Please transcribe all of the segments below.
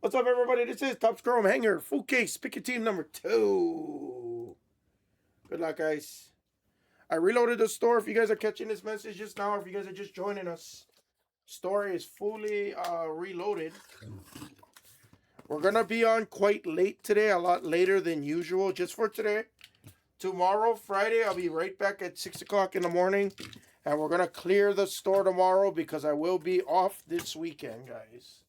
What's up, everybody? This is Top Scrum Hanger, full case, pick your team number 2. Good luck, guys. I reloaded the store. If you guys are catching this message just now, or if you guys are just joining us, store is fully reloaded. We're going to be on quite late today, a lot later than usual, just for today. Tomorrow, Friday, I'll be right back at 6 o'clock in the morning, and we're going to clear the store tomorrow because I will be off this weekend, guys.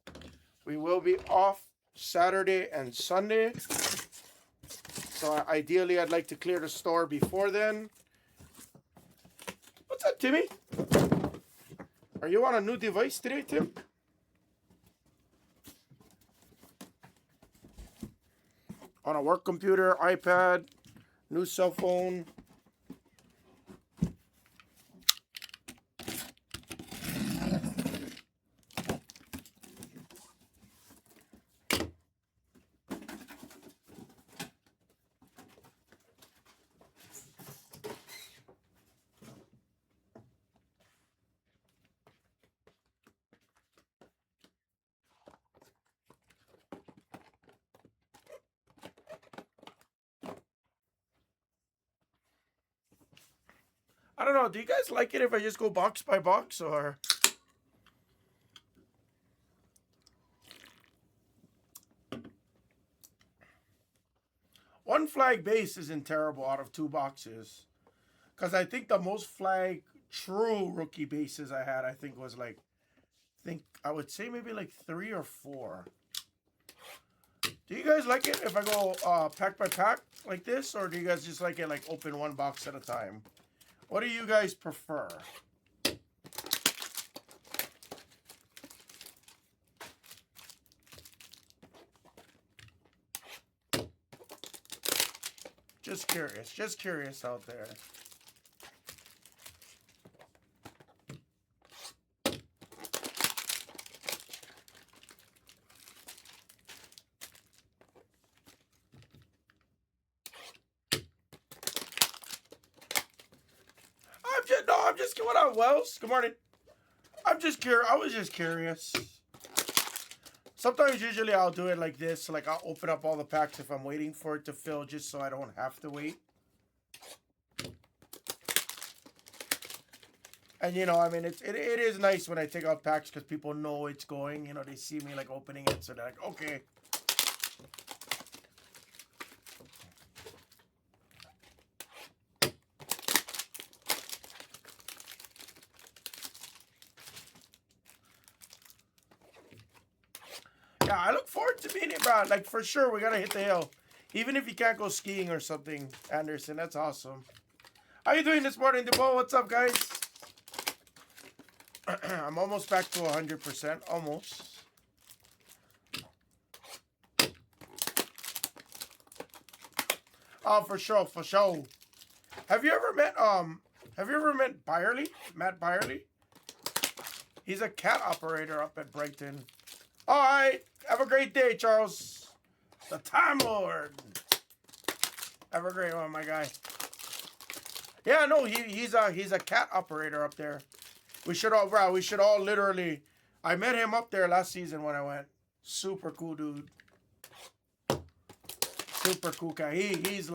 We will be off Saturday and Sunday. So ideally, I'd like to clear the store before then. What's up, Timmy? Are you on a new device today, Tim? On a work computer, iPad, new cell phone. I don't know. Do you guys like it if I just go box by box, or? One flag base isn't terrible out of 2 boxes. Because I think the most flag true rookie bases I had, I think was like, I would say maybe like 3 or 4. Do you guys like it if I go pack by pack like this? Or do you guys just like it like open 1 box at a time? What do you guys prefer? Just curious out there. I'm just what up, Wells? Good morning. I'm just curious. I was just curious. Sometimes, usually, I'll do it like this. Like, I'll open up all the packs if I'm waiting for it to fill, just so I don't have to wait. And, you know, I mean, it is nice when I take out packs because people know it's going. You know, they see me, like, opening it, so they're like, okay. Yeah, I look forward to meeting it, bro. Like, for sure, we gotta hit the hill. Even if you can't go skiing or something, Anderson, that's awesome. How you doing this morning, DeBo? What's up, guys? I'm almost back to 100%. Almost. Oh, for sure, for sure. Have you ever met Byerly? Matt Byerly? He's a cat operator up at Brighton. All right. Have a great day, Charles. The Time Lord. Have a great one, my guy. Yeah, no, he's a cat operator up there. We should all literally. I met him up there last season when I went. Super cool dude. Super cool guy. He's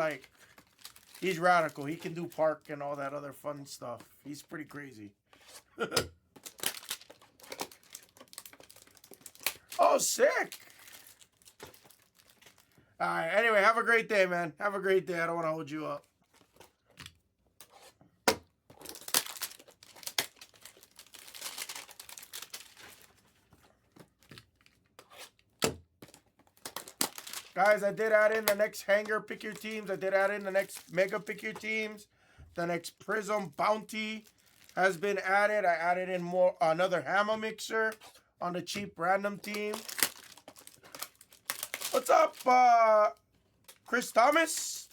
radical. He can do park and all that other fun stuff. He's pretty crazy. Oh, sick. All right. Anyway, have a great day, man. Have a great day. I don't want to hold you up. Guys, I did add in the next hanger pick your teams. I did add in the next mega pick your teams. The next Prism Bounty has been added. I added in another hammer mixer on the cheap random team. What's up, Chris Thomas?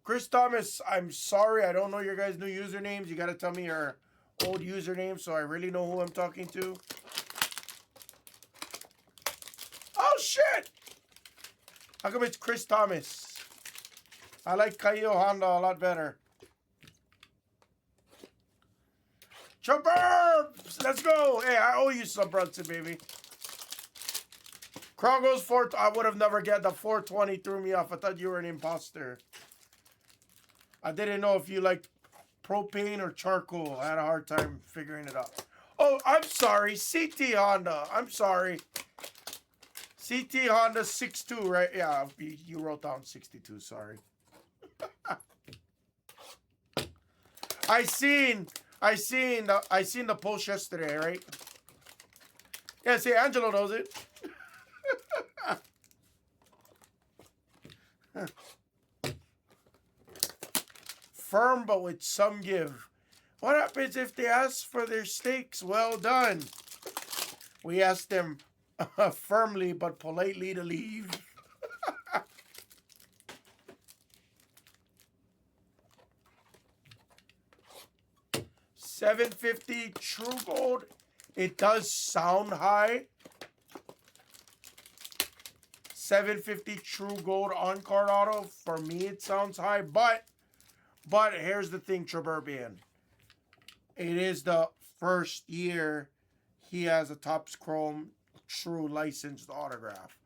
Chris Thomas, I'm sorry. I don't know your guys' new usernames. You got to tell me your old username so I really know who I'm talking to. Oh, shit. How come it's Chris Thomas? I like Kaio Honda a lot better. Chubbers! Let's go! Hey, I owe you some, Brunson, baby. Krogo's 4. I would have never get the 420 threw me off. I thought you were an imposter. I didn't know if you like propane or charcoal. I had a hard time figuring it out. Oh, I'm sorry. CT Honda. I'm sorry. CT Honda 62, right? Yeah, you wrote down 62. Sorry. I seen the post yesterday, right? Yeah, see, Angelo knows it. Firm, but with some give. What happens if they ask for their steaks well done? We asked them firmly but politely to leave. $750 True Gold. It does sound high. $750 True Gold on card auto. For me, it sounds high, but here's the thing, Treberbian. It is the first year he has a Topps Chrome True licensed autograph.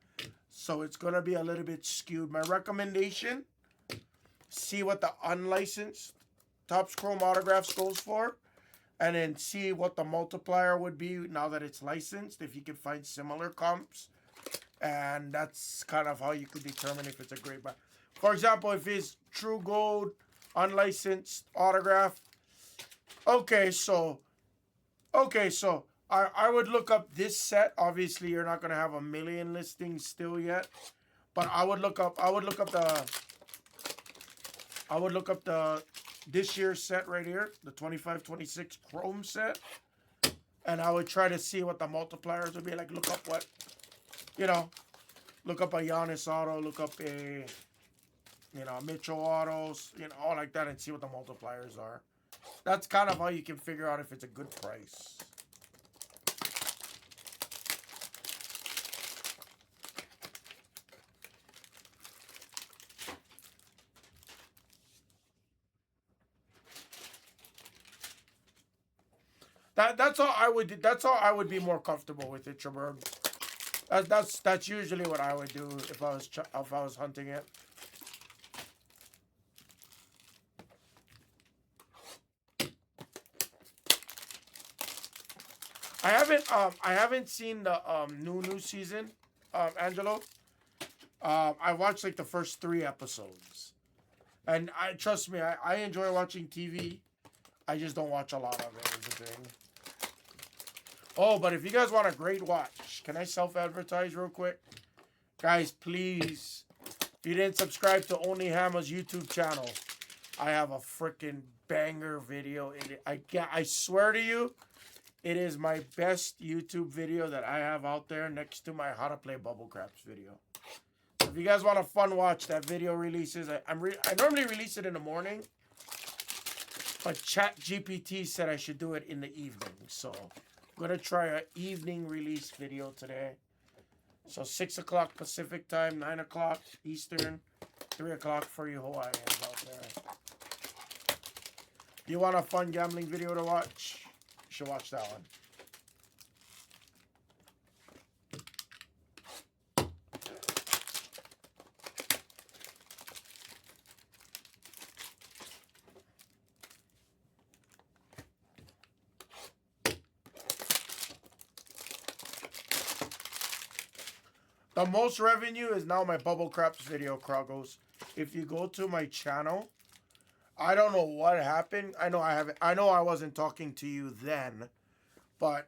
So it's going to be a little bit skewed. My recommendation, see what the unlicensed Topps Chrome autographs goes for. And then see what the multiplier would be now that it's licensed. If you can find similar comps. And that's kind of how you could determine if it's a great buy. For example, if it's True Gold unlicensed autograph. Okay, so I would look up this set. Obviously, you're not gonna have a million listings still yet, but I would look up the this year's set right here, the 25-26 Chrome set, and I would try to see what the multipliers would be like. Look up what, look up a Giannis auto, look up a Mitchell autos, all like that, and see what the multipliers are. That's kind of how you can figure out if it's a good price. That's all I would do. That's all I would be more comfortable with it, Treberg. That's usually what I would do if I was hunting it. I haven't seen the new season, Angelo. I watched like the first 3 episodes, and trust me, I enjoy watching TV. I just don't watch a lot of it. Is the thing. Oh, but if you guys want a great watch, can I self-advertise real quick, guys? Please, if you didn't subscribe to Only Hammer's YouTube channel, I have a freaking banger video. I swear to you. It is my best YouTube video that I have out there next to my How to Play Bubble Craps video. So if you guys want a fun watch, that video releases. I normally release it in the morning, but ChatGPT said I should do it in the evening. So I'm going to try an evening release video today. So 6 o'clock Pacific time, 9 o'clock Eastern, 3 o'clock for you Hawaiians out there. You want a fun gambling video to watch? You should watch that one. The most revenue is now my Bubble Craps video, Krogos. If you go to my channel, I don't know what happened. I know I wasn't talking to you then, but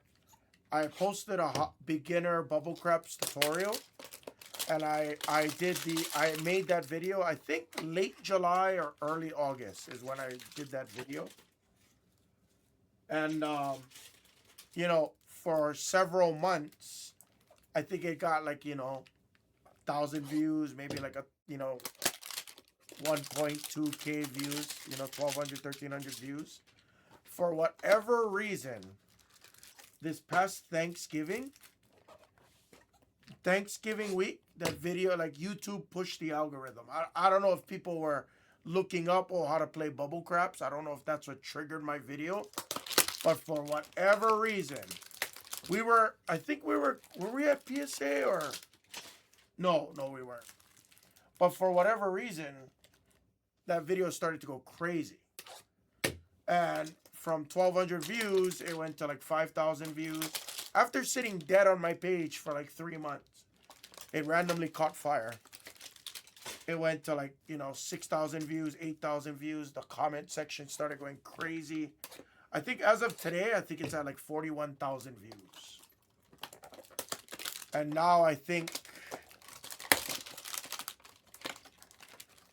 I posted a beginner Bubble Craps tutorial, and I made that video. I think late July or early August is when I did that video, and for several months, I think it got like 1,000 views, maybe like 1.2K views, 1,200, 1,300 views. For whatever reason, this past Thanksgiving week, that video, like YouTube pushed the algorithm. I don't know if people were looking up how to play Bubble Craps. I don't know if that's what triggered my video. But for whatever reason, were we at PSA or No, no, we weren't. But for whatever reason, that video started to go crazy. And from 1,200 views, it went to like 5,000 views. After sitting dead on my page for like 3 months, it randomly caught fire. It went to like, 6,000 views, 8,000 views. The comment section started going crazy. I think as of today, I think it's at like 41,000 views. And now I think...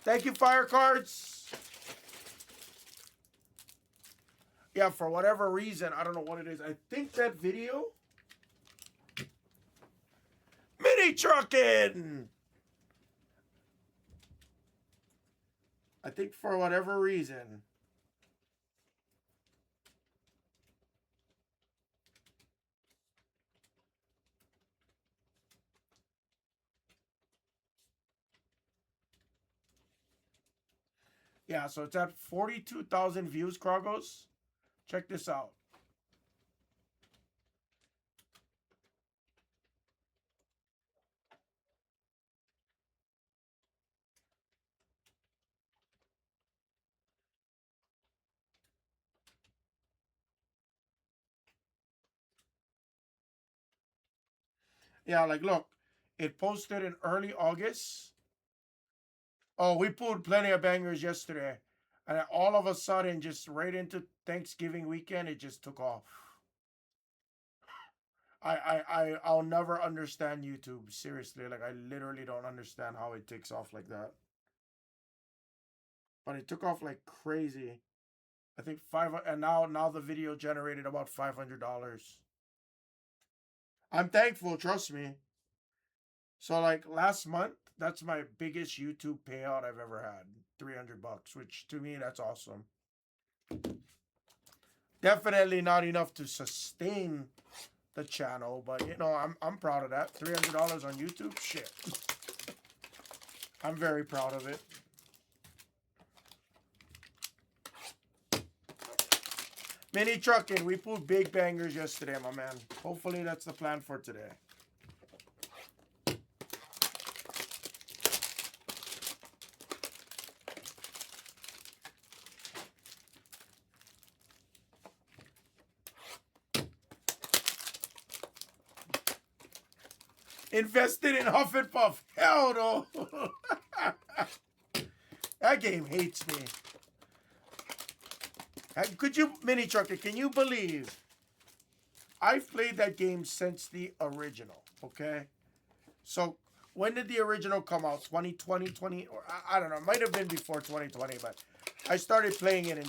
Thank you, Fire Cards. Yeah, for whatever reason, I don't know what it is. I think that video... Mini trucking! I think for whatever reason... Yeah, so it's at 42,000 views, Kragos. Check this out. Yeah, like, look. It posted in early August. Oh, we pulled plenty of bangers yesterday. And all of a sudden, just right into Thanksgiving weekend, it just took off. I'll never understand YouTube. Seriously, like I literally don't understand how it takes off like that. But it took off like crazy. I think and now the video generated about $500. I'm thankful, trust me. So like last month, that's my biggest YouTube payout I've ever had. $300, which to me that's awesome. Definitely not enough to sustain the channel, but I'm proud of that. $300 on YouTube, shit. I'm very proud of it. Mini trucking, we pulled big bangers yesterday, my man. Hopefully that's the plan for today. Invested in Huff and Puff. Hell no. That game hates me. Could you, Mini Trucker, can you believe I've played that game since the original, okay? So when did the original come out? 2020, or I don't know. It might have been before 2020, but I started playing it in,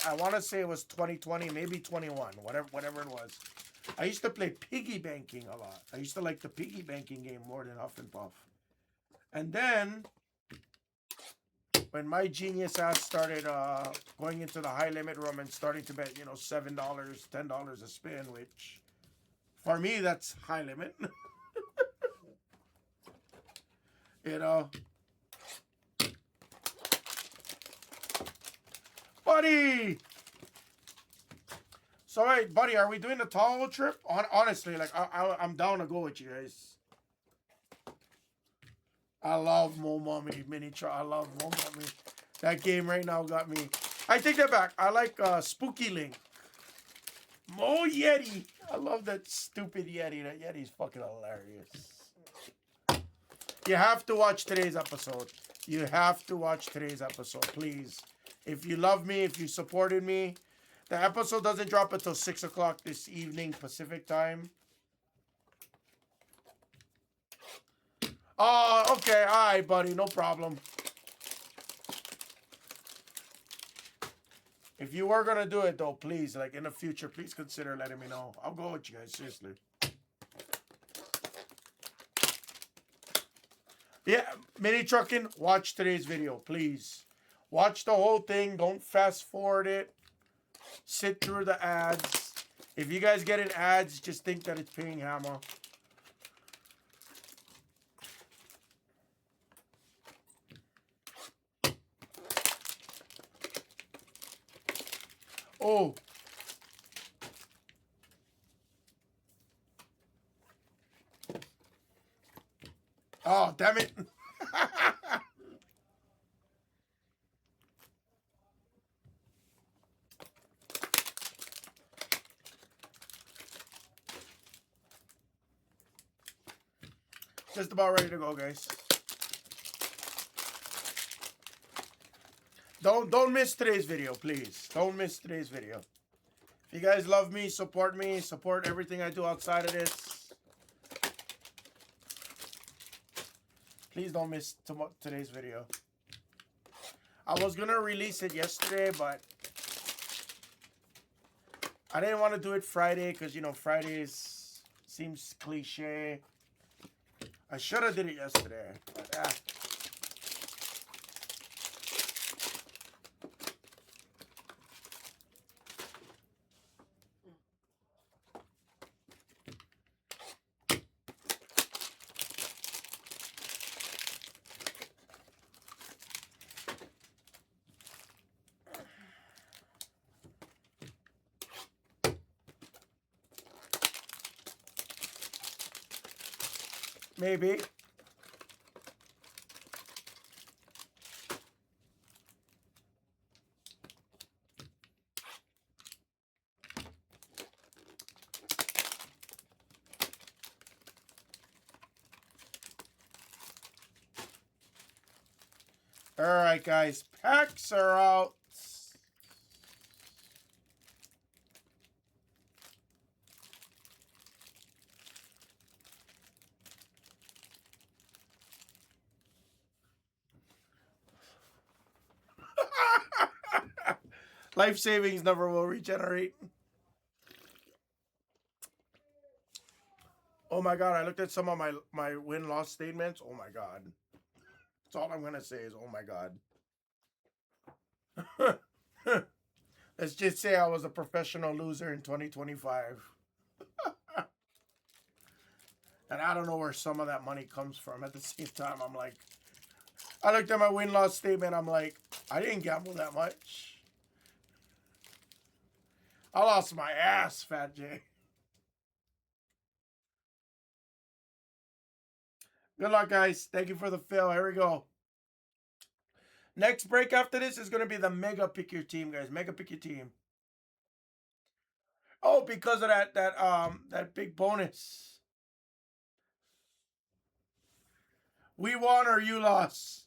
I want to say it was 2020, maybe 21, whatever it was. I used to play piggy banking a lot. I used to like the piggy banking game more than Huff and Puff. And then, when my genius ass started going into the high limit room and starting to bet, $7, $10 a spin, which for me, that's high limit. Buddy! So, hey, buddy, are we doing the Tahoe trip? Honestly, like, I'm down to go with you guys. I love Mo Mummy Mini Truck. I love Mo Mummy. That game right now got me. I take that back. I like Spooky Link. Mo Yeti. I love that stupid Yeti. That Yeti's fucking hilarious. You have to watch today's episode. You have to watch today's episode, please. If you love me, if you supported me, the episode doesn't drop until 6 o'clock this evening, Pacific time. Oh, okay. All right, buddy. No problem. If you were going to do it, though, please, like in the future, please consider letting me know. I'll go with you guys, seriously. Yeah, Mini Trucking, watch today's video, please. Watch the whole thing. Don't fast forward it. Sit through the ads. If you guys get in ads, just think that it's paying Hammer. Oh. Oh, damn it. Just about ready to go, guys. Don't miss today's video, please. Don't miss today's video. If you guys love me, support everything I do outside of this. Please don't miss today's video. I was gonna release it yesterday, but I didn't want to do it Friday because, you know, Fridays seems cliche. I should have did it yesterday, but maybe. All right, guys, packs are out. Life savings never will regenerate. Oh my God, I looked at some of my win-loss statements. Oh my God. That's all I'm going to say is, oh my God. Let's just say I was a professional loser in 2025. And I don't know where some of that money comes from. At the same time, I'm like, I looked at my win-loss statement. I'm like, I didn't gamble that much. I lost my ass, Fat J. Good luck, guys. Thank you for the fill. Here we go. Next break after this is going to be the Mega Pick Your Team, guys. Mega Pick Your Team. Oh, because of that big bonus. We won or you lost.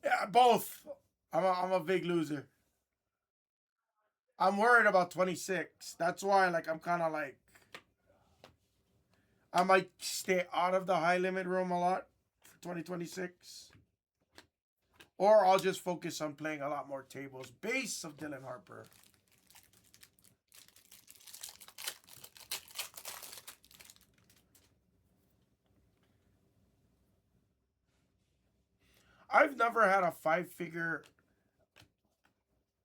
Yeah, both. I'm a big loser. I'm worried about 26. That's why, like, I'm kind of like, I might stay out of the high limit room a lot for 2026. Or I'll just focus on playing a lot more tables. Base of Dylan Harper. I've never had a 5-figure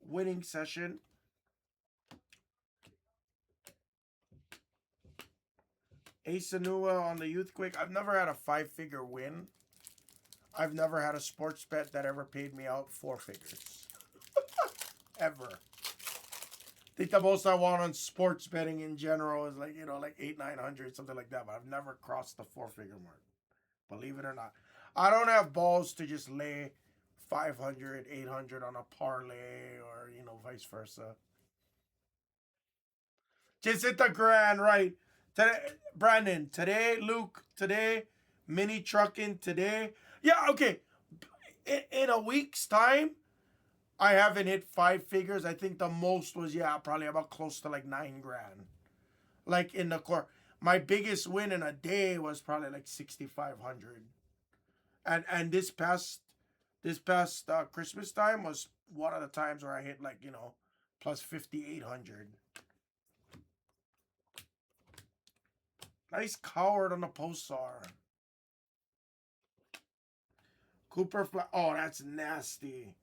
winning session. Ace Anua on the Youthquake. I've never had a 5-figure win. I've never had a sports bet that ever paid me out 4 figures. Ever. I think the most I won on sports betting in general is like, you know, like 800-900, something like that. But I've never crossed the 4-figure mark. Believe it or not. I don't have balls to just lay 500, 800 on a parlay or, you know, vice versa. Just hit the grand, right? Today, Brandon, today, Luke, today, mini trucking, today. Yeah, okay. In a week's time, I haven't hit 5 figures. I think the most was, yeah, probably about close to like 9 grand. Like in the core. My biggest win in a day was probably like 6,500. And this past Christmas time was one of the times where I hit like, you know, plus 5,800. Nice coward on the Posar. Cooper Fly. Oh, that's nasty.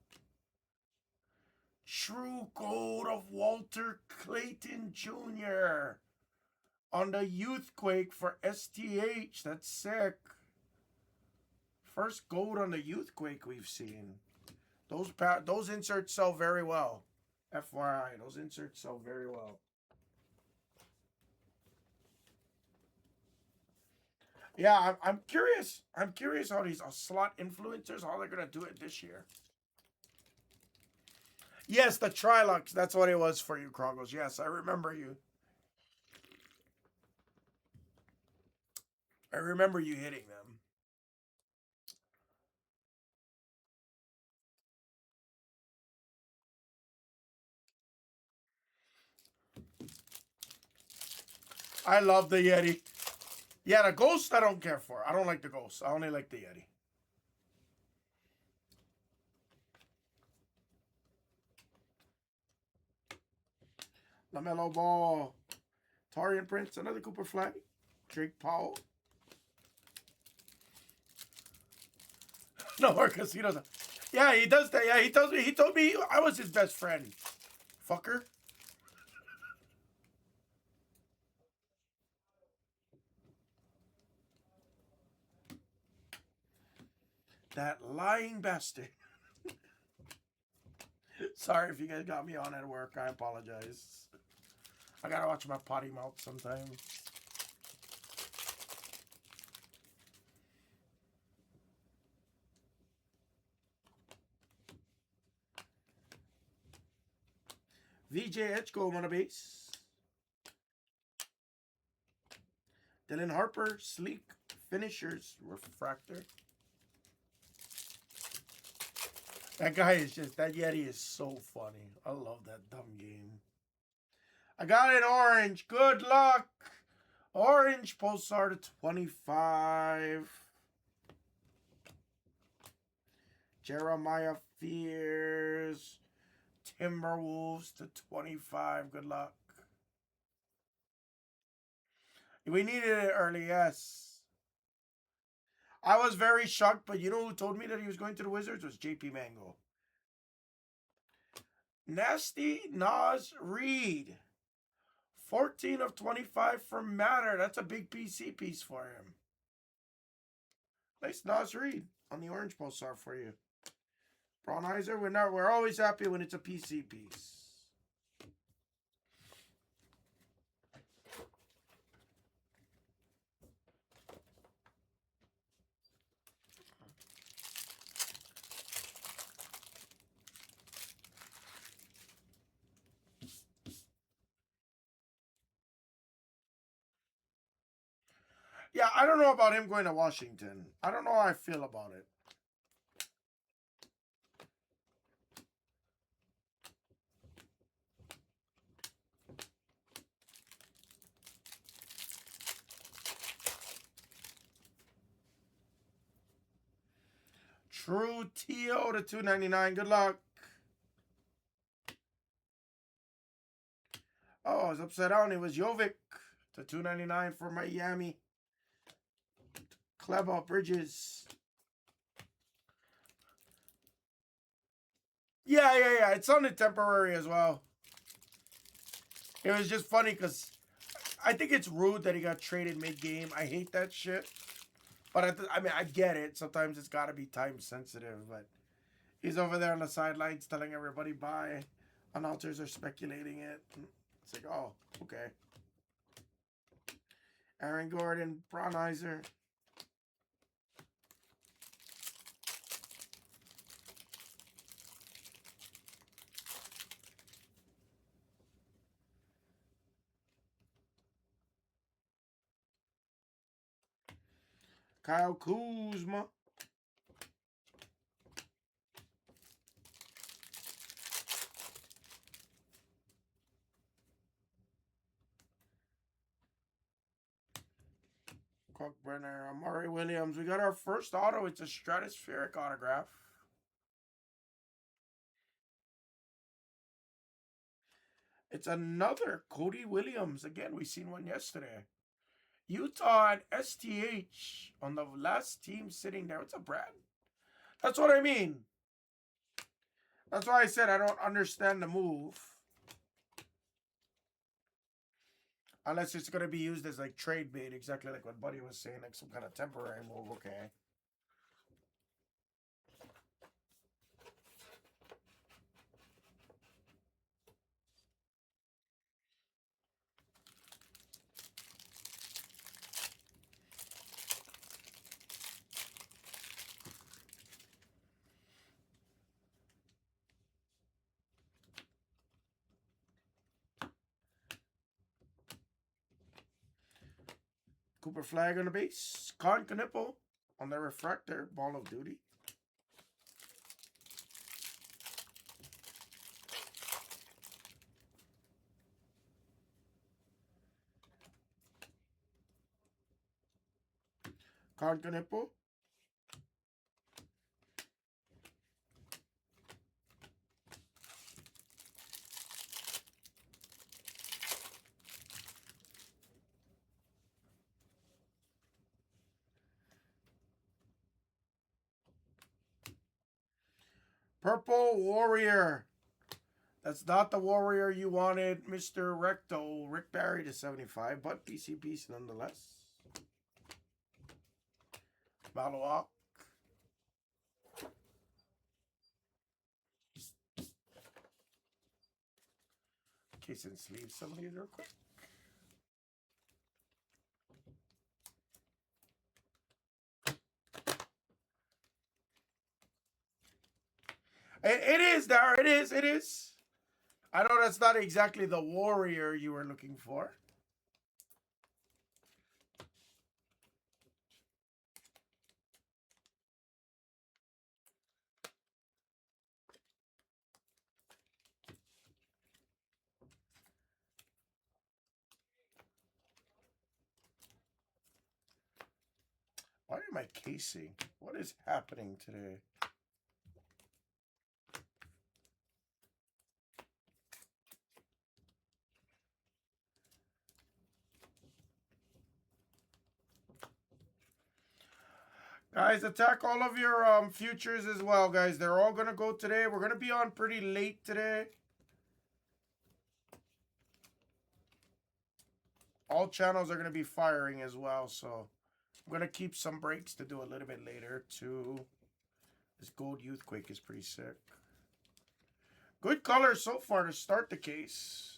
True Gold of Walter Clayton Jr. on the Youthquake for STH. That's sick. First gold on the Youthquake we've seen. Those inserts sell very well. FYI, those inserts sell very well. Yeah, I'm curious. I'm curious how these slot influencers, how they're gonna do it this year. Yes, the Trilux. That's what it was for you, Krongles. Yes, I remember you. I remember you hitting them. I love the Yeti. Yeah, the Ghost I don't care for. I don't like the Ghost. I only like the Yeti. LaMelo Ball. Tarian Prince. Another Cooper Flag. Drake Powell. No, because he doesn't. Yeah, he does that. Yeah, he tells me. He told me I was his best friend. Fucker. That lying bastard. Sorry if you guys got me on at work. I apologize. I gotta watch my potty mouth sometime. VJ Edgecombe on a base. Dylan Harper, sleek finishers, refractor. That guy is just, that Yeti is so funny. I love that dumb game. I got an orange. Good luck. Orange Pulsar to 25. Jeremiah Fears. Timberwolves to 25. Good luck. We needed it early, yes. I was very shocked, but you know who told me that he was going to the Wizards? Was JP Mango. Nasty Nas Reed. 14 of 25 for Matter. That's a big PC piece for him. Nice Nas Reed on the orange pulsar for you. Brownizer, we're always happy when it's a PC piece. Yeah, I don't know about him going to Washington. I don't know how I feel about it. True T.O. to 299. Good luck. Oh, it's upside down. It was Jovic to 299 for Miami. Clever Bridges. Yeah. It sounded temporary as well. It was just funny because I think it's rude that he got traded mid-game. I hate that shit. But I mean, I get it. Sometimes it's got to be time sensitive. But he's over there on the sidelines telling everybody bye. Announcers are speculating it. It's like, oh, okay. Aaron Gordon, Brownizer. Kyle Kuzma. Cockbrenner, Amari Williams. We got our first auto. It's a stratospheric autograph. It's another Cody Williams. Again, we seen one yesterday. Utah and STH on the last team sitting there. It's a Brad. That's what I mean. That's why I said I don't understand the move. Unless it's going to be used as like trade bait, exactly like what Buddy was saying, like some kind of temporary move. Okay. Cooper Flag on the base. Con Canippo on the refractor. Ball of Duty. Con Canippo. Purple Warrior. That's not the Warrior you wanted, Mr. Recto. Rick Barry to 75, but PC piece nonetheless. Malawak. Case and sleeve some of these real quick. It is, Dar. It is. It is. I know that's not exactly the Warrior you were looking for. Why am I casing? What is happening today? Guys, attack all of your futures as well, guys. They're all going to go today. We're going to be on pretty late today. All channels are going to be firing as well, so I'm going to keep some breaks to do a little bit later, too. This Gold Youthquake is pretty sick. Good color so far to start the case.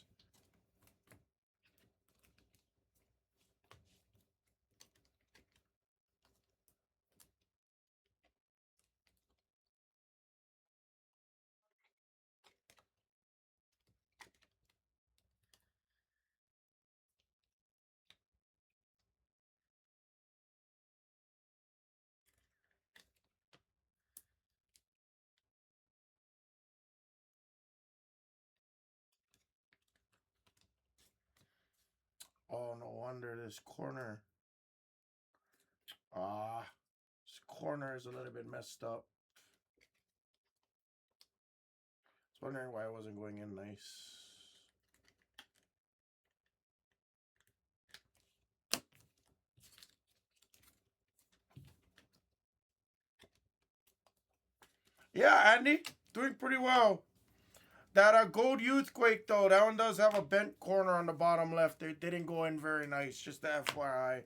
Oh, no wonder this corner. This corner is a little bit messed up. I was wondering why it wasn't going in nice. Yeah, Andy, doing pretty well. That Gold Youthquake, though, that one does have a bent corner on the bottom left. It didn't go in very nice, just the FYI.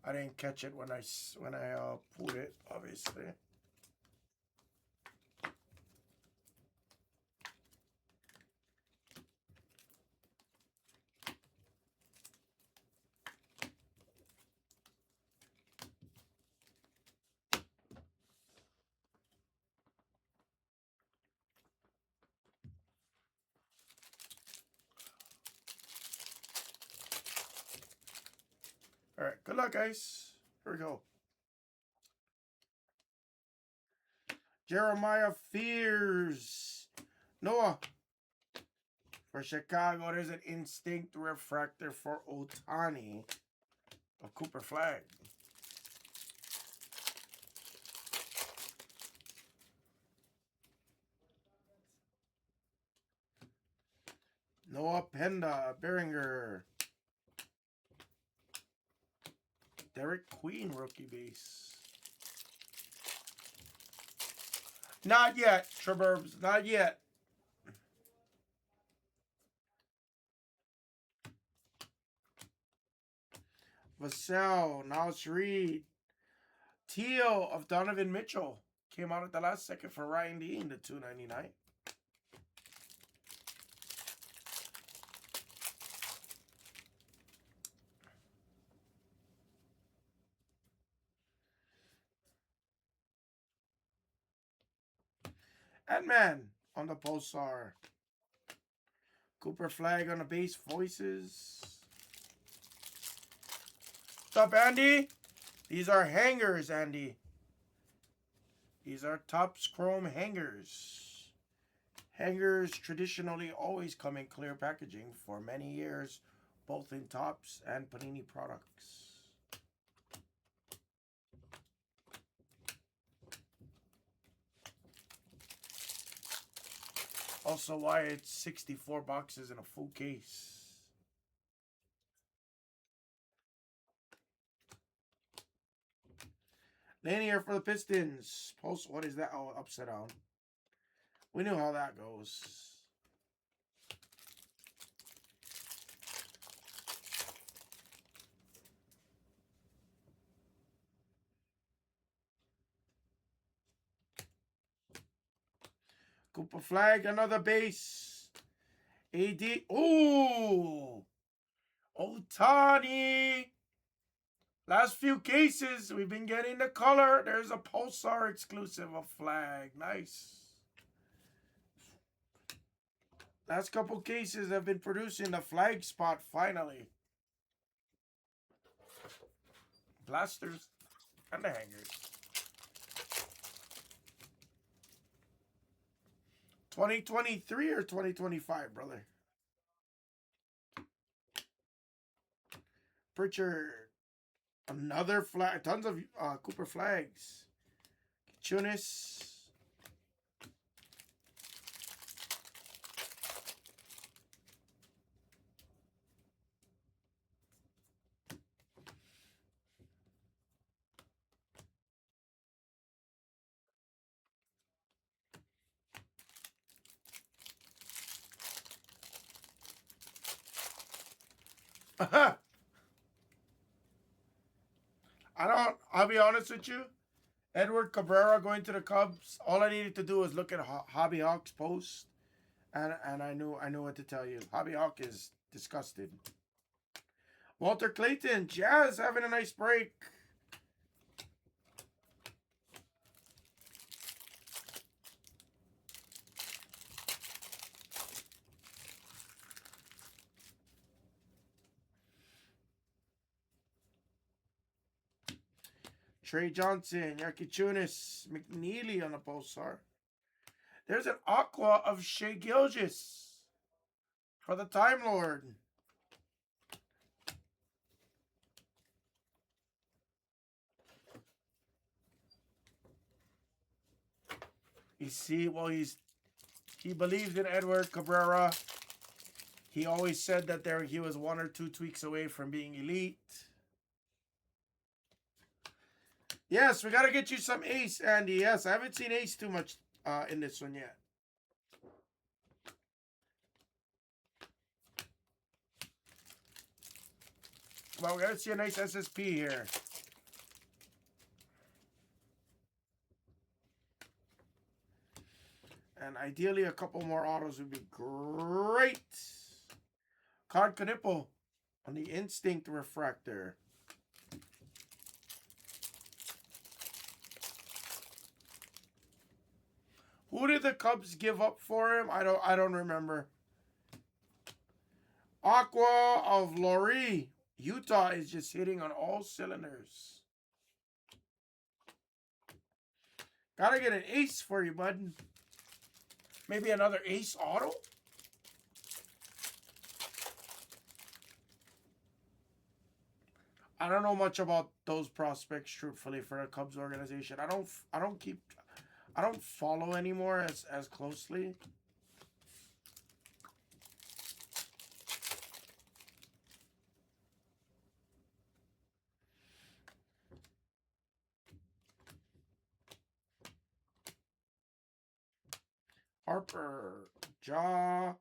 I didn't catch it when I pulled it, obviously. All right, good luck, guys. Here we go. Jeremiah Fears. Noah. For Chicago, there's an instinct refractor for Otani of Cooper Flag. Noah Penda, Beringer. Derek Queen, rookie base. Not yet, Treburbs. Not yet. Vassell, Niles Reed. Teal of Donovan Mitchell. Came out at the last second for Ryan Dean, the $2.99. Ant-Man, on the Pulsar. Cooper Flag on the base. Voices. What's up, Andy? These are hangers, Andy. These are Topps Chrome hangers. Hangers traditionally always come in clear packaging for many years, both in Topps and Panini products. Also why it's 64 boxes in a full case. Linear for the Pistons. Post, what is that? Oh, upside down. We knew how that goes. Cooper Flag, another base. AD. Ooh. Otani. Last few cases, we've been getting the color. There's a Pulsar exclusive of Flag. Nice. Last couple cases have been producing the Flag spot finally. Blasters and the hangers. 2023 or 2025, brother? Pritchard. Another flag. Tons of Cooper Flags. Chunis. I'll be honest with you. Edward Cabrera going to the Cubs. All I needed to do was look at Hobby Hawk's post, and I knew what to tell you. Hobby Hawk is disgusted. Walter Clayton, Jazz having a nice break. Trey Johnson, Yakichunis, McNeely on the Pulsar. There's an Aqua of Shea Gilgeous for the Time Lord. You see, well, he believes in Edward Cabrera. He always said that he was 1 or 2 tweaks away from being elite. Yes, we got to get you some Ace, Andy. Yes, I haven't seen Ace too much in this one yet. Well, we got to see a nice SSP here. And ideally, a couple more autos would be great. Card Knipple on the Instinct Refractor. Who did the Cubs give up for him? I don't remember. Aqua of Laurie. Utah is just hitting on all cylinders. Gotta get an Ace for you, bud. Maybe another Ace auto? I don't know much about those prospects, truthfully, for the Cubs organization. I don't follow anymore as closely. Harper, Jaw. All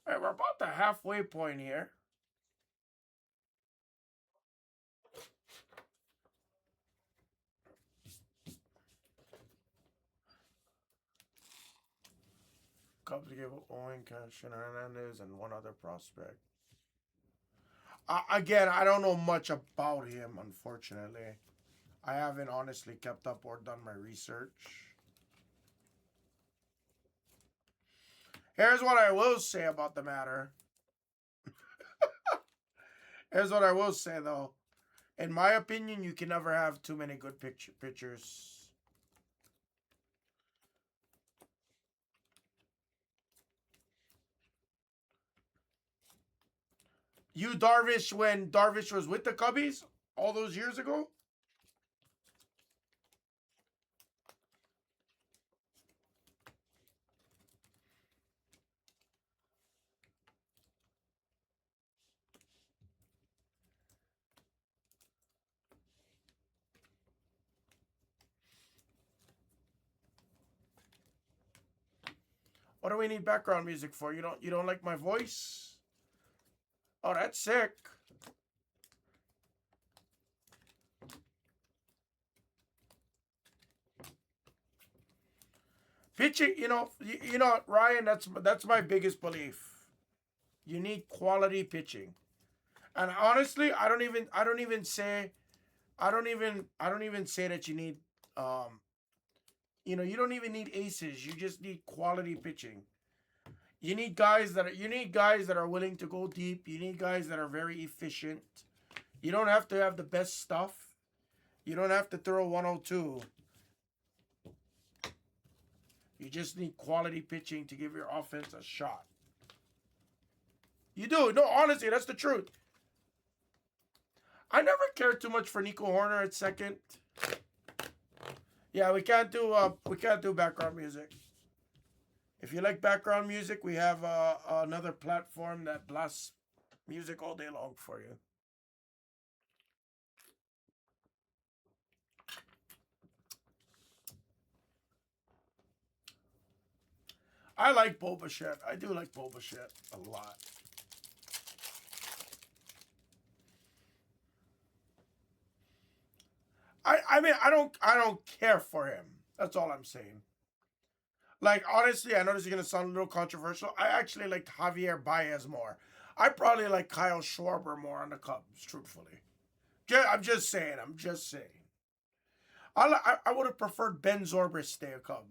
right, we're about the halfway point here. Cubs gave up Owen Cash and Hernandez and one other prospect. Again, I don't know much about him, unfortunately. I haven't honestly kept up or done my research. Here's what I will say about the matter. Here's what I will say though. In my opinion, you can never have too many good pitchers. You Darvish when Darvish was with the Cubbies all those years ago. What do we need background music for? You don't like my voice? Oh, that's sick. Pitching, you know, Ryan. That's my biggest belief. You need quality pitching, and honestly, I don't even say that you need, um, you don't even need aces. You just need quality pitching. You need guys that are willing to go deep. You need guys that are very efficient. You don't have to have the best stuff. You don't have to throw 102. You just need quality pitching to give your offense a shot. You do. No, honestly, that's the truth. I never cared too much for Nico Horner at second. Yeah, we can't do background music. If you like background music, we have another platform that blasts music all day long for you. I like Boba Fett. I do like Boba Fett a lot. I mean I don't care for him. That's all I'm saying. Like honestly, I know this is gonna sound a little controversial. I actually like Javier Baez more. I probably like Kyle Schwarber more on the Cubs, truthfully. I'm just saying. I'm just saying. I would have preferred Ben Zobrist stay a Cub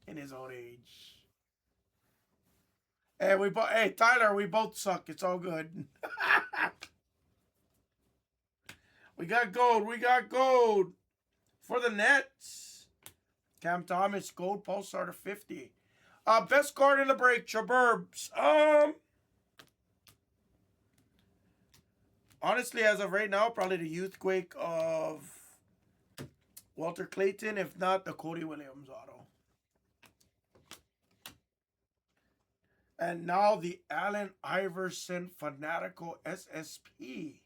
in his old age. Hey Tyler, we both suck. It's all good. We got gold. We got gold for the Nets. Cam Thomas, gold pulsar to 50. Best card in the break, Chaburbs. Honestly, as of right now, probably the Youthquake of Walter Clayton, if not the Cody Williams auto. And now the Allen Iverson Fanatical SSP.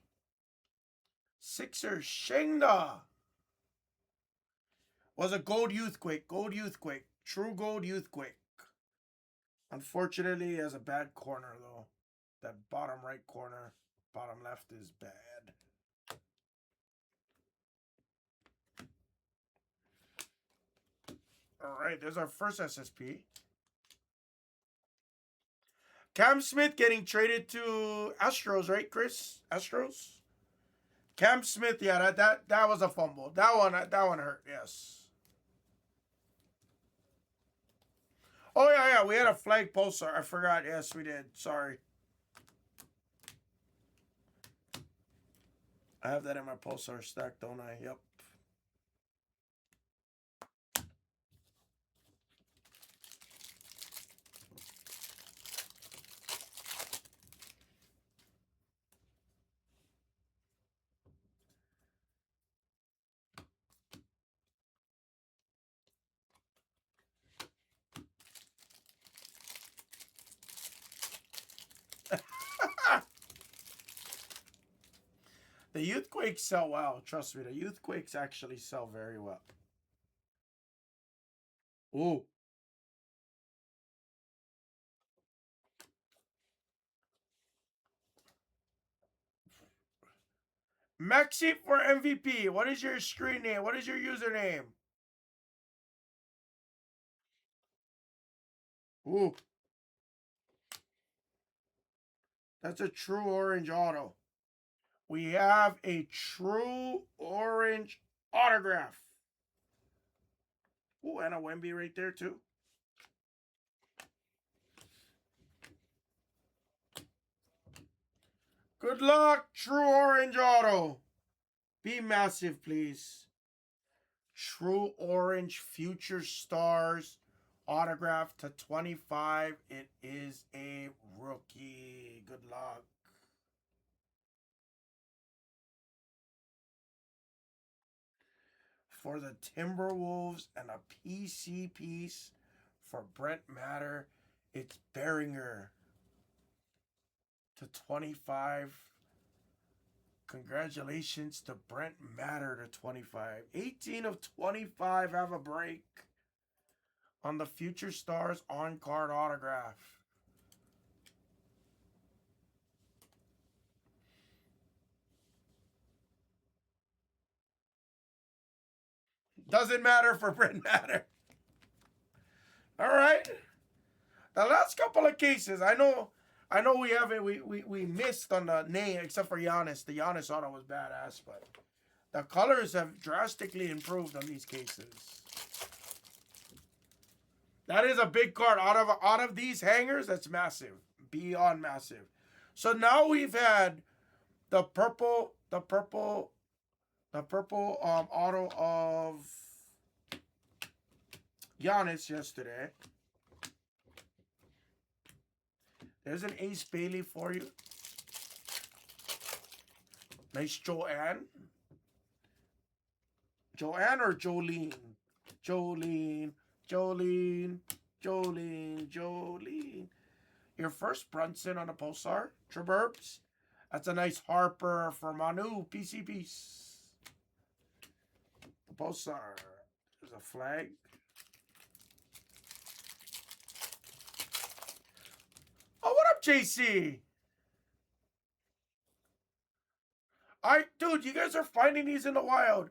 Sixers Shengda. Was a gold Youthquake. Gold Youthquake. True gold Youthquake. Unfortunately, he has a bad corner, though. That bottom right corner, bottom left is bad. All right, there's our first SSP. Cam Smith getting traded to Astros, right, Chris? Astros. Cam Smith, yeah, that was a fumble. That one hurt. Yes. Oh yeah, we had a flag pulsar. I forgot. Yes, we did. Sorry. I have that in my pulsar stack, don't I? Yep. The Youthquakes sell well. Trust me, the Youthquakes actually sell very well. Ooh. Maxi for MVP. What is your screen name? What is your username? Ooh. That's a true orange auto. We have a true orange autograph. Ooh, and a Wemby right there, too. Good luck, True Orange Auto. Be massive, please. True Orange Future Stars autograph to 25. It is a rookie. Good luck. For the Timberwolves and a PC piece for Brent Matter, it's Beringer to 25. Congratulations to Brent Matter to 25. 18 of 25 have a break on the Future Stars on-card autograph. Doesn't matter for Brent Matter. All right. The last couple of cases, I know we haven't we missed on the name except for Giannis. The Giannis auto was badass, but the colors have drastically improved on these cases. That is a big card out of these hangers. That's massive, beyond massive. So now we've had the purple auto of Giannis yesterday. There's an Ace Bailey for you. Nice Joanne. Joanne or Jolene? Jolene. Your first Brunson on the Pulsar. Treburbs. That's a nice Harper for Manu. PC piece. The Pulsar. There's a flag. Oh, what up, JC? Dude, you guys are finding these in the wild.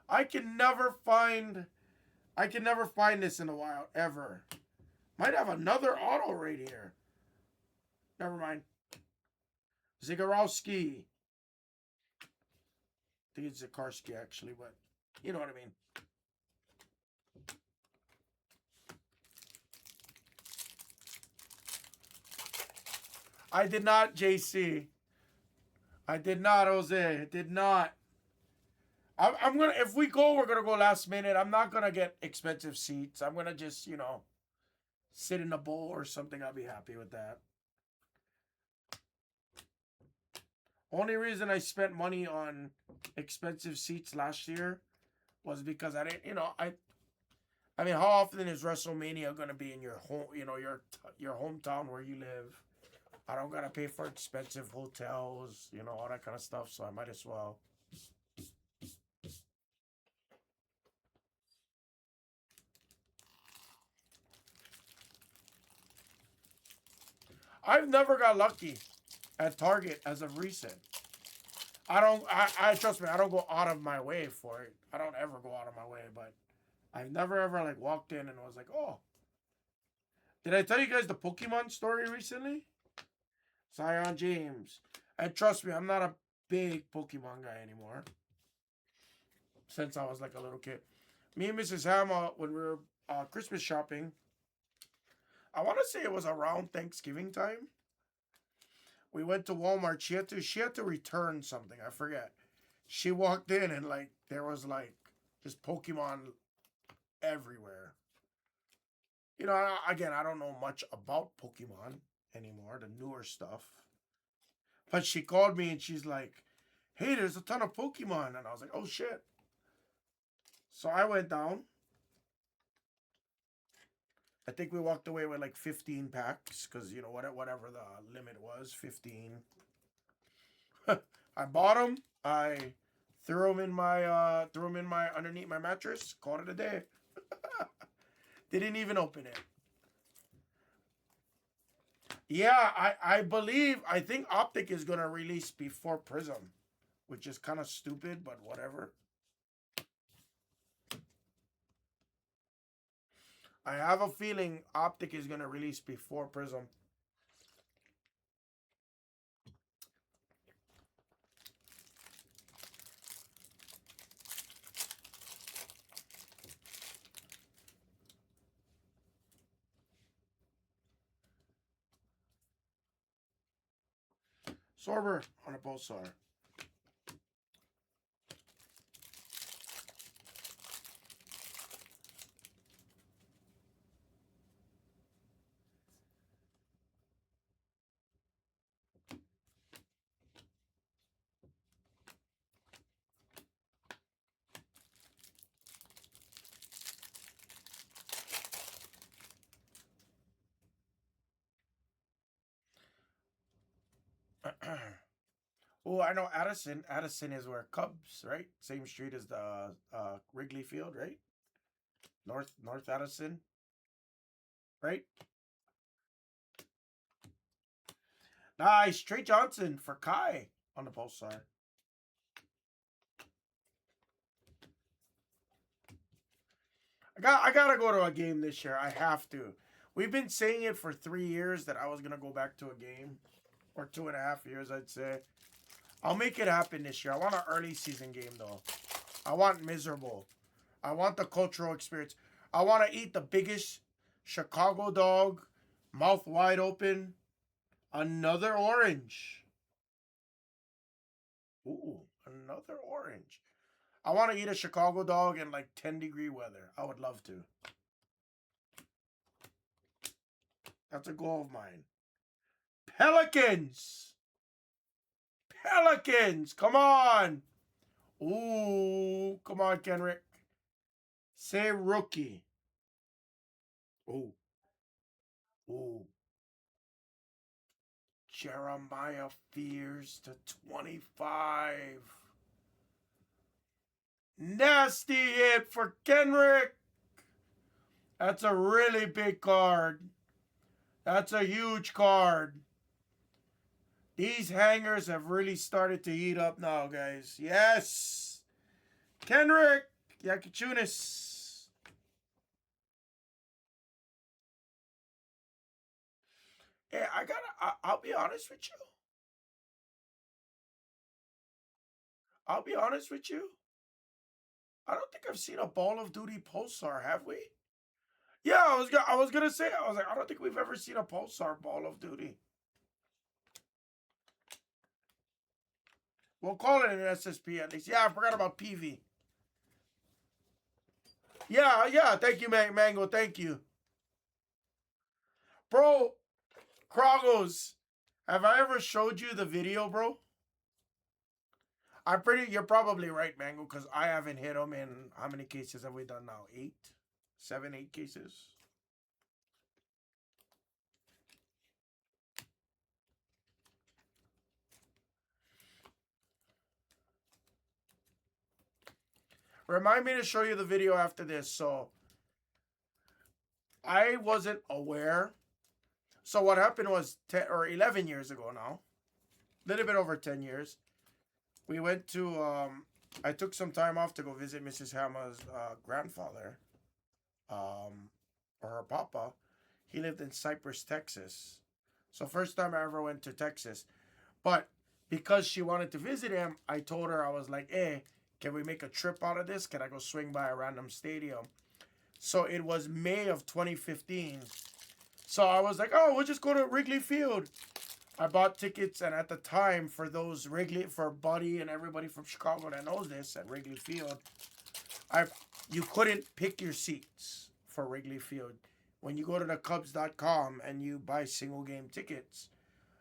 I can never find this in the wild, ever. Might have another auto right here. Never mind. Zagorowski. I think it's Zakarski, actually, but you know what I mean. I did not, JC. I did not, Jose. I did not. I'm gonna, if we go, we're gonna go last minute. I'm not gonna get expensive seats. I'm gonna just, sit in a bowl or something. I'll be happy with that. Only reason I spent money on expensive seats last year was because I didn't, I mean, how often is WrestleMania gonna be in your home, your hometown where you live? I don't gotta pay for expensive hotels, all that kind of stuff. So I might as well. I've never got lucky at Target as of recent. I trust me, I don't go out of my way for it. I don't ever go out of my way, but I've never ever like walked in and was like, oh. Did I tell you guys the Pokemon story recently? Zion James. And trust me, I'm not a big Pokemon guy anymore. Since I was like a little kid. Me and Mrs. Hammer, when we were Christmas shopping, I want to say it was around Thanksgiving time. We went to Walmart. She had to return something. I forget. She walked in and like there was like just Pokemon everywhere. Again, I don't know much about Pokemon anymore, the newer stuff. But she called me and she's like, "Hey, there's a ton of Pokemon," and I was like, "Oh shit!" So I went down. I think we walked away with like 15 packs because whatever the limit was, 15. I bought them. I threw them in my underneath my mattress. Called it a day. Didn't even open it. Yeah, I think Optic is gonna release before Prism, which is kind of stupid, but whatever. I have a feeling Optic is gonna release before Prism. Sorber on a Pulsar. Oh, I know Addison. Addison is where Cubs, right? Same street as the Wrigley Field, right? North Addison, right? Nice. Trey Johnson for Kai on the Pulsar. I gotta go to a game this year. I have to. We've been saying it for 3 years that I was gonna go back to a game, or 2.5 years, I'd say. I'll make it happen this year. I want an early season game though. I want miserable. I want the cultural experience. I want to eat the biggest Chicago dog, mouth wide open. Another orange. Ooh, another orange. I want to eat a Chicago dog in like 10-degree weather. I would love to. That's a goal of mine. Pelicans. Pelicans. Come on. Ooh, come on, Kenrick. Say rookie. Ooh. Ooh. Jeremiah Fears to 25. Nasty hit for Kenrick. That's a really big card. That's a huge card. These hangers have really started to heat up now, guys. Yes. Kenrick Yakichunis. Hey, I'll be honest with you. I'll be honest with you. I don't think I've seen a Ball of Duty Pulsar, have we? Yeah, I was gonna say, I was like, I don't think we've ever seen a Pulsar Ball of Duty. We'll call it an SSP at least. Yeah, I forgot about PV. Yeah, thank you, Mango, thank you. Bro, Kragos, have I ever showed you the video, bro? You're probably right, Mango, because I haven't hit him in, how many cases have we done now? 8? 7, 8 cases? Remind me to show you the video after this. So, I wasn't aware. So what happened was 10 or 11 years ago now, a little bit over 10 years, we went to, I took some time off to go visit Mrs. Hammer's grandfather, or her papa. He lived in Cypress, Texas. So first time I ever went to Texas. But because she wanted to visit him, I told her, I was like, hey, can we make a trip out of this? Can I go swing by a random stadium? So it was May of 2015. So I was like, oh, we'll just go to Wrigley Field. I bought tickets, and at the time, for Buddy and everybody from Chicago that knows this, at Wrigley Field, you couldn't pick your seats for Wrigley Field. When you go to the Cubs.com and you buy single game tickets,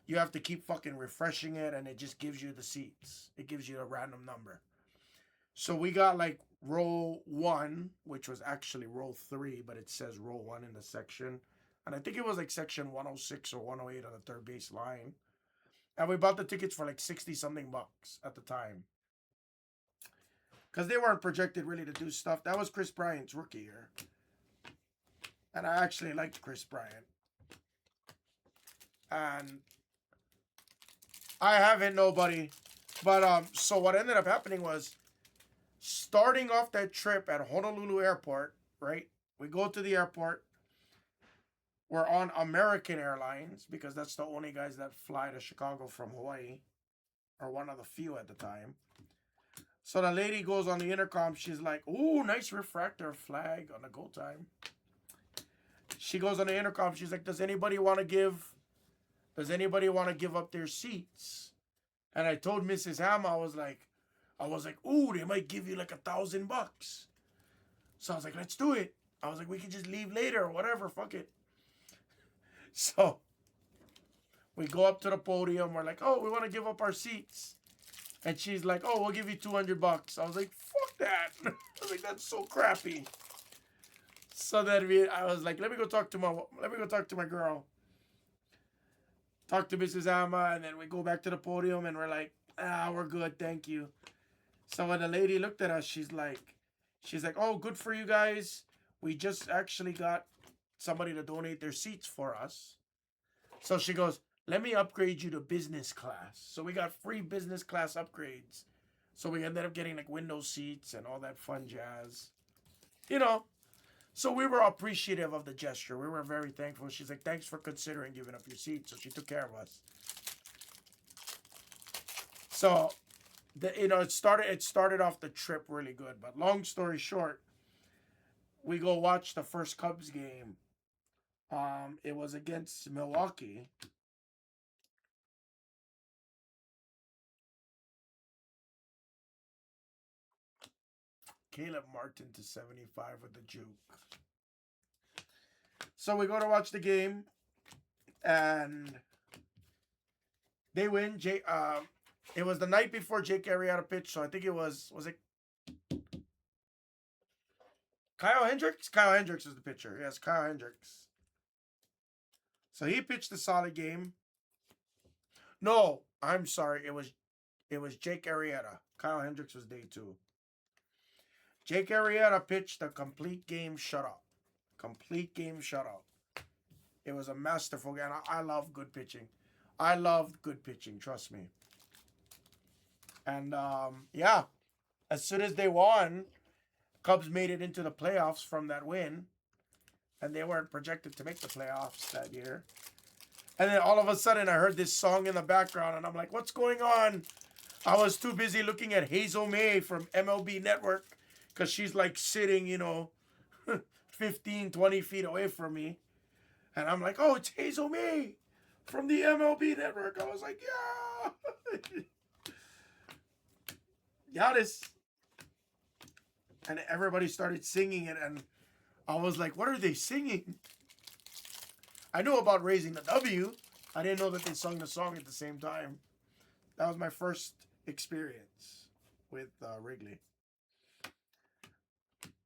you have to keep fucking refreshing it, and it just gives you the seats. It gives you a random number. So we got like row 1, which was actually row 3, but it says row 1 in the section. And I think it was like section 106 or 108 on the third base line. And we bought the tickets for like 60-something bucks at the time. Because they weren't projected really to do stuff. That was Chris Bryant's rookie year. And I actually liked Chris Bryant. And I haven't nobody. But so what ended up happening was, starting off that trip at Honolulu Airport, right? We go to the airport. We're on American Airlines because that's the only guys that fly to Chicago from Hawaii, or one of the few at the time. So the lady goes on the intercom. She's like, "Ooh, nice refractor flag on the go time." She goes on the intercom. She's like, "Does anybody want to give up their seats And I told Mrs. Ham, I was like, ooh, they might give you like $1,000. So I was like, let's do it. I was like, we can just leave later or whatever. Fuck it. So we go up to the podium. We're like, oh, we want to give up our seats. And she's like, oh, we'll give you $200. I was like, fuck that. I was like, that's so crappy. So then I was like, let me go talk to my girl. Talk to Mrs. Amma, and then we go back to the podium, and we're like, we're good, thank you. So when the lady looked at us, she's like, oh, good for you guys. We just actually got somebody to donate their seats for us. So she goes, let me upgrade you to business class. So we got free business class upgrades. So we ended up getting like window seats and all that fun jazz. You know, so we were appreciative of the gesture. We were very thankful. She's like, thanks for considering giving up your seat. So she took care of us. So, it started off the trip really good. But long story short, we go watch the first Cubs game. It was against Milwaukee. Caleb Martin to 75 with the juke. So we go to watch the game, and they win. It was the night before Jake Arrieta pitched, so I think it was it Kyle Hendricks? Kyle Hendricks is the pitcher. Yes, Kyle Hendricks. So he pitched a solid game. No, I'm sorry. It was Jake Arrieta. Kyle Hendricks was day 2. Jake Arrieta pitched a complete game shutout. Complete game shutout. It was a masterful game. I love good pitching. I loved good pitching, trust me. And yeah, as soon as they won, Cubs made it into the playoffs from that win. And they weren't projected to make the playoffs that year. And then all of a sudden I heard this song in the background and I'm like, what's going on? I was too busy looking at Hazel May from MLB Network because she's like sitting, 15, 20 feet away from me. And I'm like, oh, it's Hazel May from the MLB Network. I was like, yeah. Giannis. And everybody started singing it. And I was like, what are they singing? I knew about Raising the W. I didn't know that they sung the song at the same time. That was my first experience with Wrigley.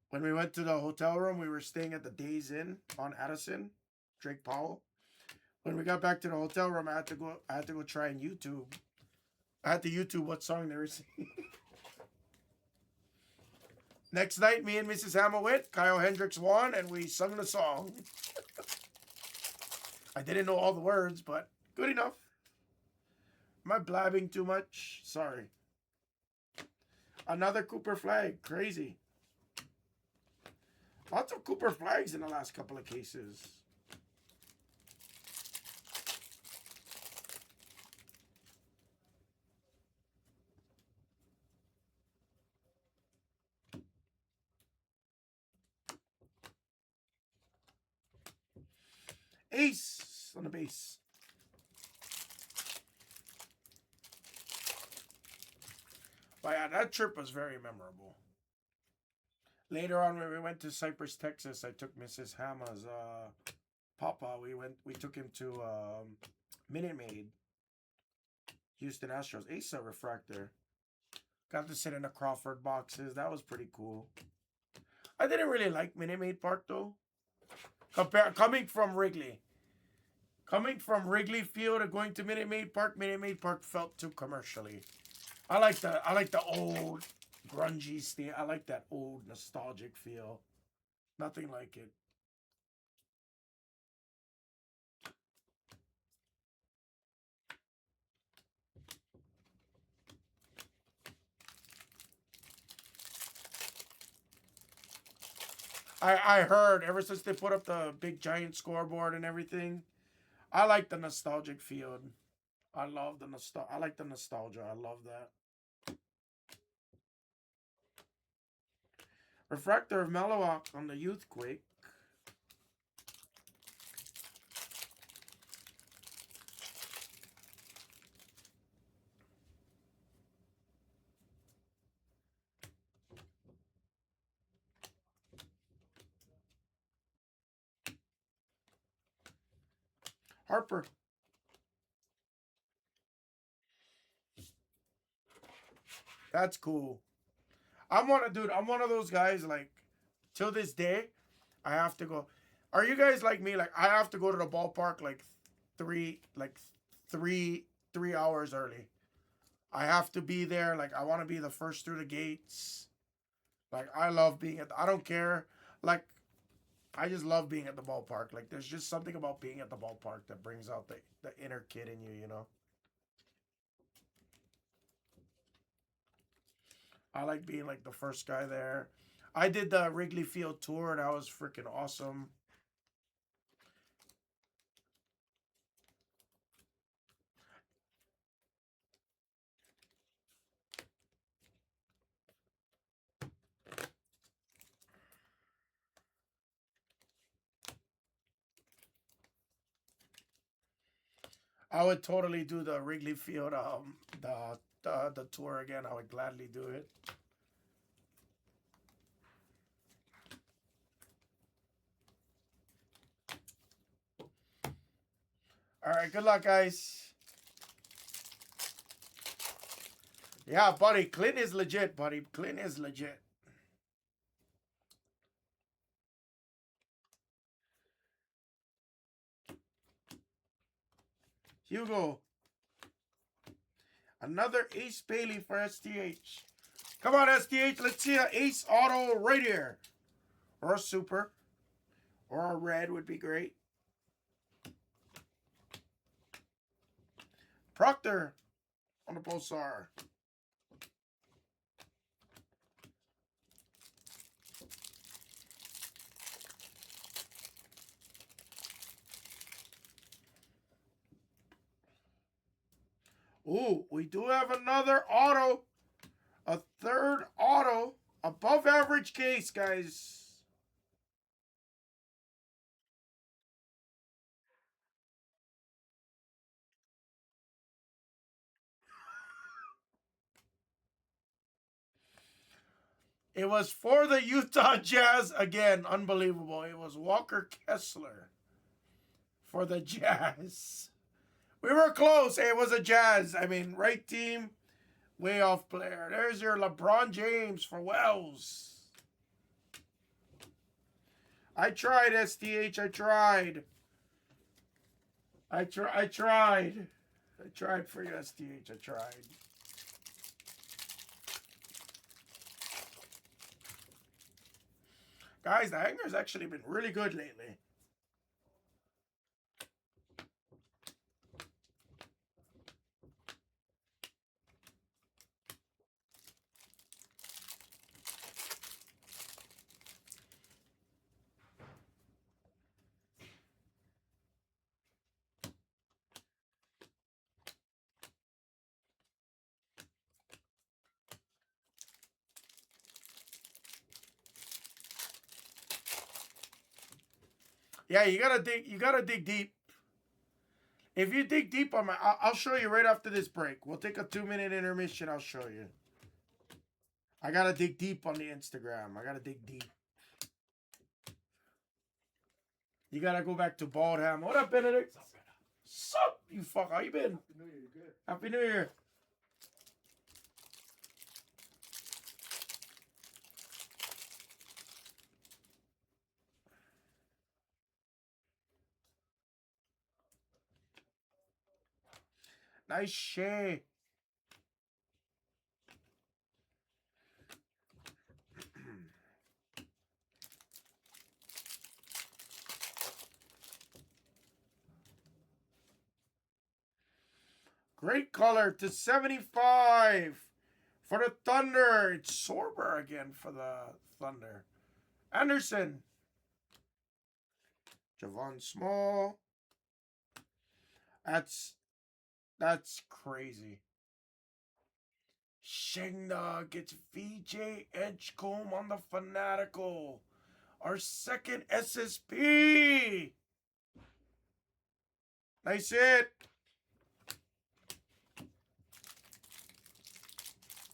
When we went to the hotel room, we were staying at the Days Inn on Addison, Drake Powell. When we got back to the hotel room, I had to go try and YouTube. I had to YouTube what song they were singing. Next night, me and Mrs. Hamill went. Kyle Hendricks won, and we sung the song. I didn't know all the words, but good enough. Am I blabbing too much? Sorry. Another Cooper flag. Crazy. Lots of Cooper flags in the last couple of cases. Ace on the base. But yeah, that trip was very memorable. Later on, when we went to Cypress, Texas, I took Mrs. Hama's papa. We took him to Minute Maid, Houston Astros, Asa refractor. Got to sit in the Crawford boxes. That was pretty cool. I didn't really like Minute Maid Park though. Coming from Wrigley Field and going to Minute Maid Park felt too commercially. I like the old grungy style. I like that old nostalgic feel. Nothing like it. I heard ever since they put up the big giant scoreboard and everything, I like the nostalgic feel. I love the nostalgia. I like the nostalgia. I love that. Refractor of Malawak on the Youthquake. Harper. That's cool. Dude, I'm one of those guys, like, till this day, I have to go. Are you guys like me? Like, I have to go to the ballpark like three, like three, 3 hours early. I have to be there. Like, I want to be the first through the gates. Like, I love being I don't care. Like, I just love being at the ballpark. Like, there's just something about being at the ballpark that brings out the inner kid in you, you know? I like being like the first guy there. I did the Wrigley Field tour. That was freaking awesome. I would totally do the Wrigley Field the tour again. I would gladly do it. All right, good luck, guys. Yeah, buddy, Clint is legit, buddy. Clint is legit. Hugo. Another Ace Bailey for STH. Come on, STH. Let's see an Ace Auto right here. Or a Super. Or a Red would be great. Proctor on the Pulsar. Ooh, we do have another auto. A third auto. Above average case, guys. It was for the Utah Jazz again. Unbelievable. It was Walker Kessler for the Jazz. We were close. It was a Jazz. I mean, right team, way off player. There's your LeBron James for Wells. I tried, STH. I tried. I tried. I tried for you, STH. I tried. Guys, the hanger's actually been really good lately. Yeah, you gotta dig. You gotta dig deep. If you dig deep on I'll show you right after this break. We'll take a 2-minute intermission. I'll show you. I gotta dig deep on the Instagram. I gotta dig deep. You gotta go back to Baldham. What up, Benedict? Sup, you fuck? How you been? Happy New Year. Good. Happy New Year. Nice shade. Great color to 75 for the Thunder. It's Sorber again for the Thunder. Anderson. Javon Small. That's crazy. Shengna gets VJ Edgecombe on the Fanatical. Our second SSP. Nice hit.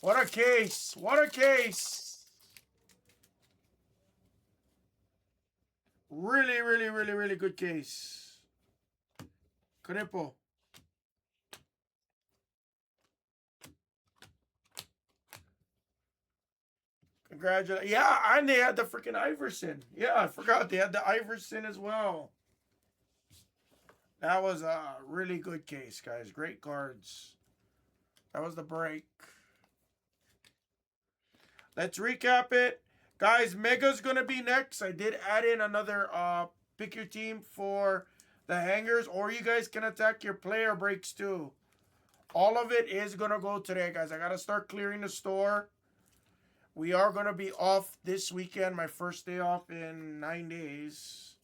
What a case. What a case. Really, really, really, really good case. Crepo. Congratulations. Yeah, and they had the freaking Iverson. Yeah, I forgot they had the Iverson as well. That was a really good case, guys. Great cards. That was the break. Let's recap it. Guys, Mega's going to be next. I did add in another pick your team for the hangers, or you guys can attack your player breaks too. All of it is going to go today, guys. I got to start clearing the store. We are going to be off this weekend. My first day off in 9 days.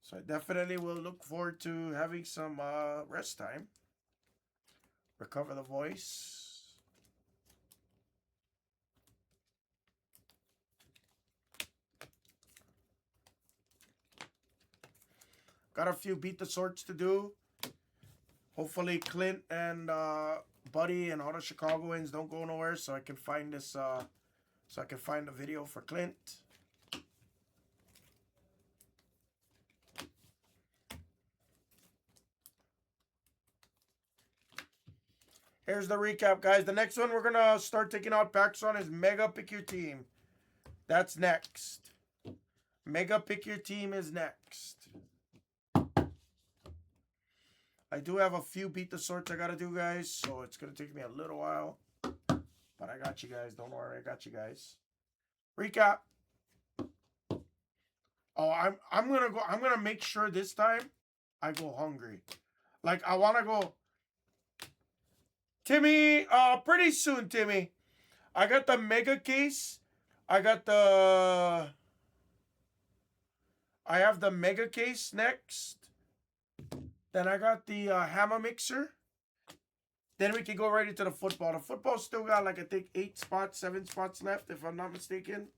So I definitely will look forward to having some rest time. Recover the voice. Got a few beat the sorts to do. Hopefully Clint and Buddy and all the Chicagoans don't go nowhere, so I can find this. So I can find the video for Clint. Here's the recap, guys. The next one we're gonna start taking out packs on is Mega Pick Your Team. That's next. Mega Pick Your Team is next. I do have a few beat the sorts I gotta do, guys, so it's gonna take me a little while. But I got you guys. Don't worry, I got you guys. Recap. Oh, I'm gonna make sure this time I go hungry. Like I wanna go. Timmy, pretty soon, Timmy. I got the mega case. I have the mega case next. Then I got the hammer mixer. Then we can go right into the football. The football still got like I think 8 spots, 7 spots left, if I'm not mistaken.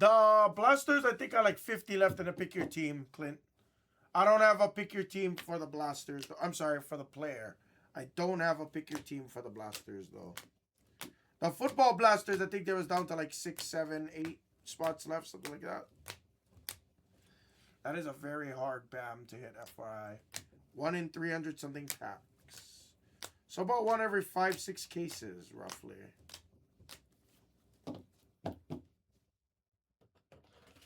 The Blasters, I think I like 50 left in the pick your team, Clint. I don't have a pick your team for the Blasters. I'm sorry, for the player. I don't have a pick your team for the Blasters, though. The football Blasters, I think there was down to like 6, 7, 8 spots left, something like that. That is a very hard BAM to hit, FYI. 1 in 300 something packs. So about 1 every 5, 6 cases, roughly.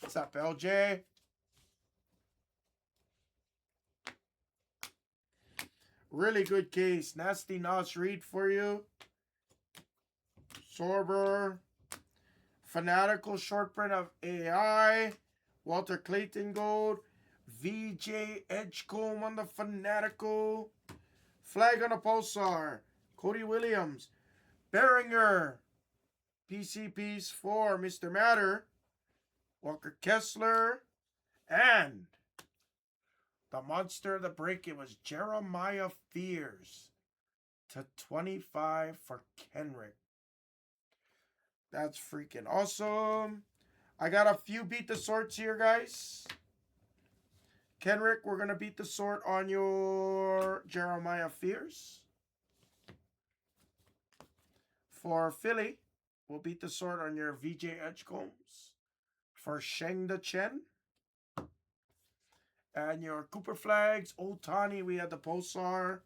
What's up, LJ? Really good case. Nasty Nos Reed for you. Sorber. Fanatical short print of AI. Walter Clayton Gold. VJ Edgecombe on the Fanatical. Flag on the Pulsar. Cody Williams. Behringer. PCPs for Mr. Matter. Walker Kessler. And the monster of the break, it was Jeremiah Fears to 25 for Kenrick. That's freaking awesome. I got a few beat the sorts here, guys. Kenrick, we're going to beat the sort on your Jeremiah Fears. For Philly, we'll beat the sort on your VJ Edgecombs. For Sheng Da Chen. And your Cooper Flags, Otani, we had the Pulsar.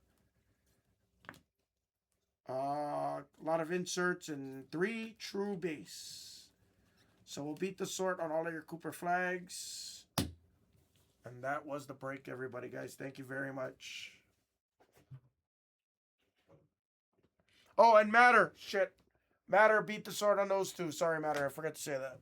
A lot of inserts and 3 true base. So we'll beat the sort on all of your Cooper Flags. And that was the break, everybody, guys. Thank you very much. Oh, and Matter. Shit. Matter beat the sort on those 2. Sorry, Matter. I forgot to say that.